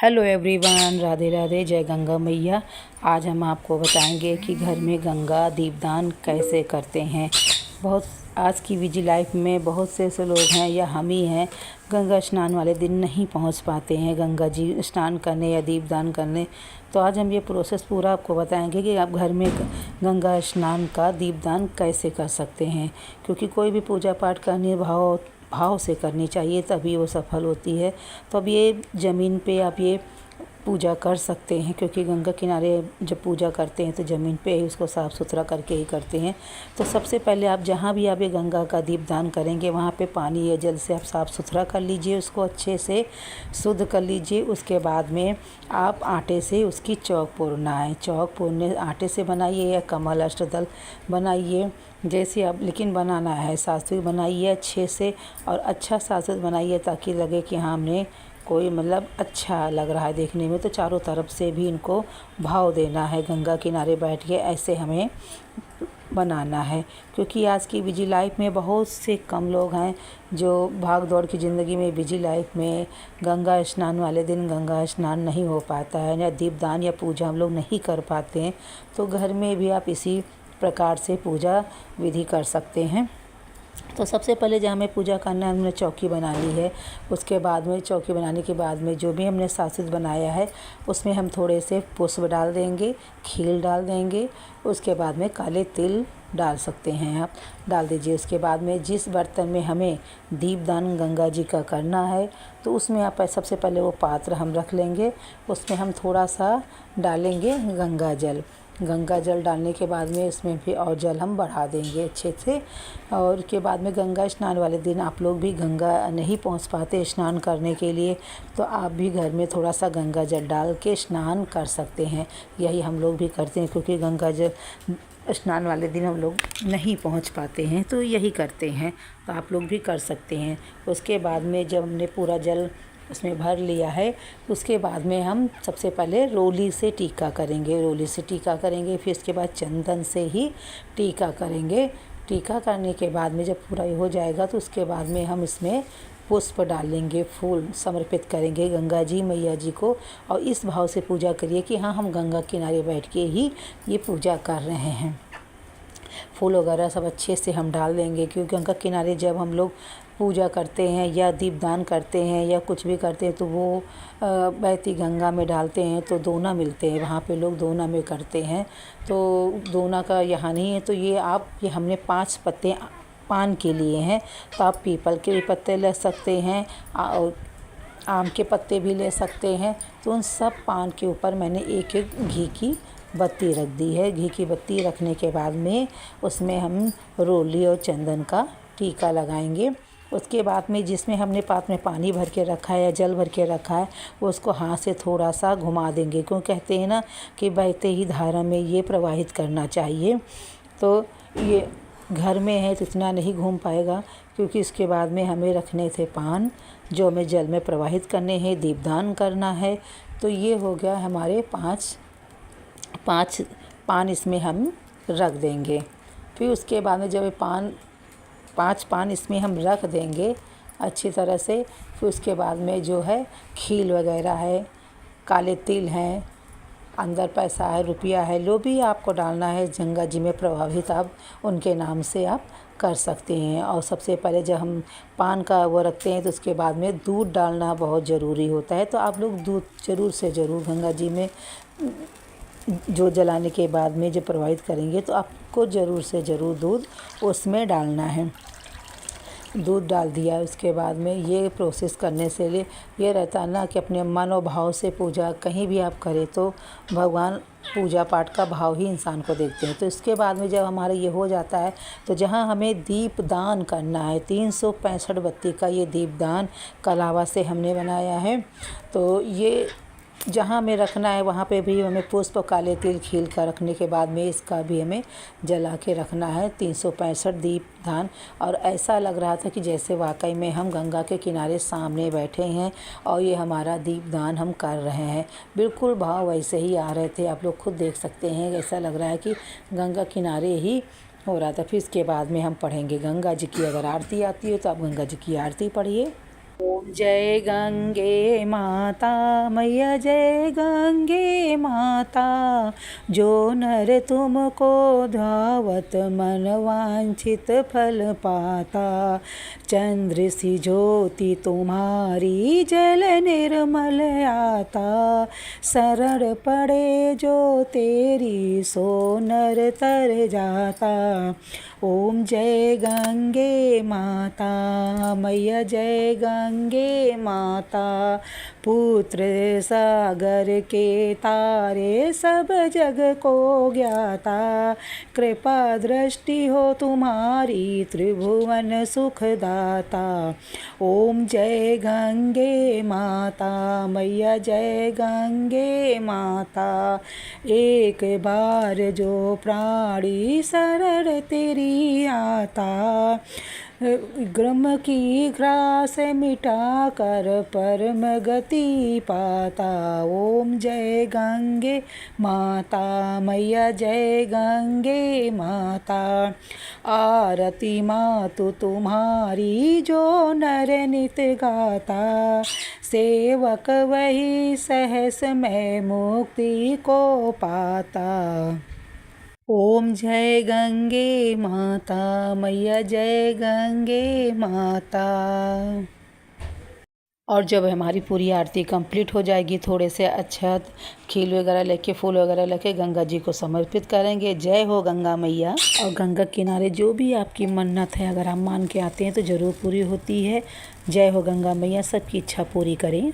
Hello everyone, Radhe Radhe, जय गंगा मैया। आज हम आपको बताएंगे कि घर में गंगा दीपदान कैसे करते हैं। बहुत आज की बिजी लाइफ में बहुत से ऐसे लोग हैं या हम ही हैं, गंगा स्नान वाले दिन नहीं पहुंच पाते हैं गंगा जी स्नान करने या दीपदान करने। तो आज हम ये प्रोसेस पूरा आपको बताएंगे कि आप घर में गंगा स्नान का दीपदान कैसे कर सकते हैं, क्योंकि कोई भी पूजा पाठ करनी भाव से करनी चाहिए, तभी वो सफल होती है। तो अब ये ज़मीन पे आप ये पूजा कर सकते हैं, क्योंकि गंगा किनारे जब पूजा करते हैं तो ज़मीन पे ही उसको साफ़ सुथरा करके ही करते हैं। तो सबसे पहले आप जहाँ भी आप ये गंगा का दीपदान करेंगे वहाँ पे पानी या जल से आप साफ़ सुथरा कर लीजिए, उसको अच्छे से शुद्ध कर लीजिए। उसके बाद में आप आटे से उसकी चौक पूरना है। चौक पूरने आटे से बनाइए या कमल अष्टदल बनाइए, जैसे आप, लेकिन बनाना है सात्विक बनाइए अच्छे से, और अच्छा सात्विक बनाइए ताकि लगे कि हाँ हमने कोई अच्छा लग रहा है देखने में। तो चारों तरफ से भी इनको भाव देना है। गंगा किनारे बैठ के ऐसे हमें बनाना है, क्योंकि आज की बिजी लाइफ में बहुत से कम लोग हैं जो भाग दौड़ की ज़िंदगी में बिजी लाइफ में गंगा स्नान वाले दिन गंगा स्नान नहीं हो पाता है, या दीपदान या पूजा हम लोग नहीं कर पाते हैं। तो घर में भी आप इसी प्रकार से पूजा विधि कर सकते हैं। तो सबसे पहले जहाँ हमें पूजा करना है, हमने चौकी बना ली है। उसके बाद में चौकी बनाने के बाद में जो भी हमने सासिद बनाया है उसमें हम थोड़े से पुष्प डाल देंगे, खील डाल देंगे। उसके बाद में काले तिल डाल सकते हैं, आप डाल दीजिए। उसके बाद में जिस बर्तन में हमें दीपदान गंगा जी का करना है तो उसमें आप सबसे पहले वो पात्र हम रख लेंगे। उसमें हम थोड़ा सा डालेंगे गंगा जल। गंगा जल डालने के बाद में इसमें भी और जल हम बढ़ा देंगे अच्छे से। और के बाद में गंगा स्नान वाले दिन आप लोग भी गंगा नहीं पहुंच पाते स्नान करने के लिए, तो आप भी घर में थोड़ा सा गंगा जल डाल के स्नान कर सकते हैं। यही हम लोग भी करते हैं, क्योंकि गंगा जल स्नान वाले दिन हम लोग नहीं पहुंच पाते हैं, तो यही करते हैं। तो आप लोग भी कर सकते हैं। उसके बाद में जब हमने पूरा जल उसमें भर लिया है, उसके बाद में हम सबसे पहले रोली से टीका करेंगे। रोली से टीका करेंगे, फिर उसके बाद चंदन से ही टीका करेंगे। टीका करने के बाद में जब पूरा हो जाएगा तो उसके बाद में हम इसमें पुष्प डालेंगे, फूल समर्पित करेंगे गंगा जी मैया जी को। और इस भाव से पूजा करिए कि हाँ हम गंगा किनारे बैठ के ही ये पूजा कर रहे हैं। फूल वगैरह सब अच्छे से हम डाल देंगे, क्योंकि गंगा किनारे जब हम लोग पूजा करते हैं या दीपदान करते हैं या कुछ भी करते हैं तो वो बहती गंगा में डालते हैं तो दोना मिलते हैं। वहाँ पे लोग दोना में करते हैं, तो दोना का यहाँ नहीं है। तो ये हमने 5 पत्ते पान के लिए हैं, तो आप पीपल के भी पत्ते ले सकते हैं और आम के पत्ते भी ले सकते हैं। तो उन सब पान के ऊपर मैंने एक एक घी की बत्ती रख दी है। घी की बत्ती रखने के बाद में उसमें हम रोली और चंदन का टीका लगाएंगे। उसके बाद में जिसमें हमने पात्र में पानी भर के रखा है या जल भर के रखा है, वो उसको हाथ से थोड़ा सा घुमा देंगे, क्यों कहते हैं ना कि बहते ही धारा में ये प्रवाहित करना चाहिए। तो ये घर में है तो इतना नहीं घूम पाएगा, क्योंकि इसके बाद में हमें रखने थे पान जो हमें जल में प्रवाहित करने हैं, दीपदान करना है। तो ये हो गया हमारे पाँच पान इसमें हम रख देंगे। फिर उसके बाद में जब 5 पान इसमें हम रख देंगे अच्छी तरह से, फिर उसके बाद में जो है खील वगैरह है, काले तिल हैं, अंदर पैसा है, रुपया है, जो भी आपको डालना है गंगा जी में प्रवाहित आप उनके नाम से आप कर सकते हैं। और सबसे पहले जब हम पान का वो रखते हैं तो उसके बाद में दूध डालना बहुत ज़रूरी होता है। तो आप लोग दूध ज़रूर से ज़रूर गंगा जी में जो जलाने के बाद में जो प्रवाहित करेंगे तो आपको ज़रूर से ज़रूर दूध उसमें डालना है। दूध डाल दिया, उसके बाद में ये प्रोसेस करने से ये रहता है ना कि अपने मन और भाव से पूजा कहीं भी आप करें तो भगवान पूजा पाठ का भाव ही इंसान को देखते हैं। तो इसके बाद में जब हमारा ये हो जाता है तो जहाँ हमें दीपदान करना है, 365 बत्ती का ये दीपदान कलावा से हमने बनाया है। तो ये जहाँ हमें रखना है वहाँ पे भी हमें पुष्प काले तिल खील का रखने के बाद में इसका भी हमें जला के रखना है 365 दीपदान। और ऐसा लग रहा था कि जैसे वाकई में हम गंगा के किनारे सामने बैठे हैं और ये हमारा दीपदान हम कर रहे हैं। बिल्कुल भाव वैसे ही आ रहे थे, आप लोग खुद देख सकते हैं। ऐसा लग रहा है कि गंगा किनारे ही हो रहा था। फिर इसके बाद में हम पढ़ेंगे गंगा जी की, अगर आरती आती है तो आप गंगा जी की आरती पढ़िए। ओम जय गंगे माता मैया जय गंगे माता। जो नर तुमको धावत मन वांछित फल पाता। चंद्र सी ज्योति तुम्हारी जल निर्मल आता। शरण पड़े जो तेरी सो नर तर जाता। ओम जय गंगे माता मैया जय गंगे माता। पुत्र सागर के तारे सब जग को ज्ञाता। कृपा दृष्टि हो तुम्हारी त्रिभुवन सुखदाता। ओम जय गंगे माता मैया जय गंगे माता। एक बार जो प्राणी शरण तेरी आता। ग्रम की ग्रास मिटा कर परम गति पाता। ओम जय गंगे माता मैया जय गंगे माता। आरती मातु तुम्हारी जो नर नित गाता। सेवक वही सहस में मुक्ति को पाता। ओम जय गंगे माता मैया जय गंगे माता। और जब हमारी पूरी आरती कंप्लीट हो जाएगी, थोड़े से अक्षत खील वगैरह लेके फूल वगैरह लेके गंगा जी को समर्पित करेंगे। जय हो गंगा मैया। और गंगा किनारे जो भी आपकी मन्नत है, अगर आप मान के आते हैं तो ज़रूर पूरी होती है। जय हो गंगा मैया, सबकी इच्छा पूरी करें।